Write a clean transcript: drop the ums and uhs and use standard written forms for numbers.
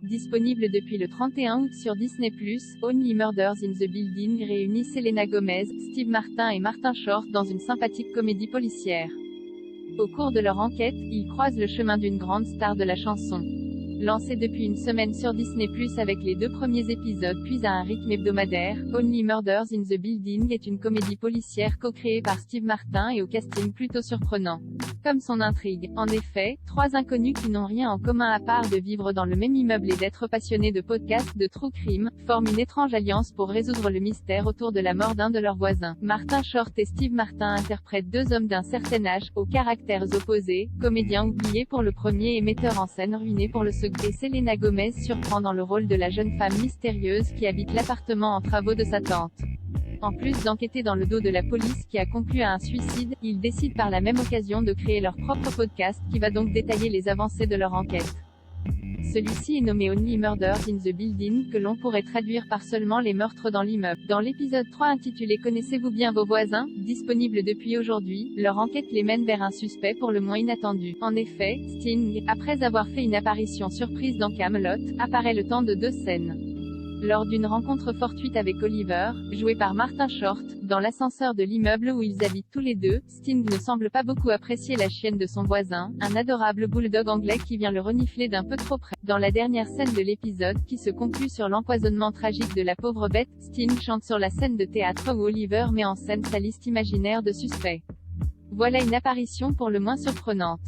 Disponible depuis le 31 août sur Disney+, Only Murders in the Building réunit Selena Gomez, Steve Martin et Martin Short dans une sympathique comédie policière. Au cours de leur enquête, ils croisent le chemin d'une grande star de la chanson. Lancé depuis une semaine sur Disney+, avec les 2 premiers épisodes puis à un rythme hebdomadaire, Only Murders in the Building est une comédie policière co-créée par Steve Martin et au casting plutôt surprenant. Comme son intrigue, en effet, 3 inconnus qui n'ont rien en commun à part de vivre dans le même immeuble et d'être passionnés de podcasts de true crime, forment une étrange alliance pour résoudre le mystère autour de la mort d'un de leurs voisins. Martin Short et Steve Martin interprètent 2 hommes d'un certain âge, aux caractères opposés, comédiens oubliés pour le premier et metteurs en scène ruinés pour le second. Et Selena Gomez surprend dans le rôle de la jeune femme mystérieuse qui habite l'appartement en travaux de sa tante. En plus d'enquêter dans le dos de la police qui a conclu à un suicide, ils décident par la même occasion de créer leur propre podcast qui va donc détailler les avancées de leur enquête. Celui-ci est nommé Only Murders in the Building, que l'on pourrait traduire par seulement les meurtres dans l'immeuble. Dans l'épisode 3 intitulé Connaissez-vous bien vos voisins, disponible depuis aujourd'hui, leur enquête les mène vers un suspect pour le moins inattendu. En effet, Sting, après avoir fait une apparition surprise dans Camelot, apparaît le temps de 2 scènes. Lors d'une rencontre fortuite avec Oliver, joué par Martin Short, dans l'ascenseur de l'immeuble où ils habitent tous les deux, Sting ne semble pas beaucoup apprécier la chienne de son voisin, un adorable bulldog anglais qui vient le renifler d'un peu trop près. Dans la dernière scène de l'épisode, qui se conclut sur l'empoisonnement tragique de la pauvre bête, Sting chante sur la scène de théâtre où Oliver met en scène sa liste imaginaire de suspects. Voilà une apparition pour le moins surprenante.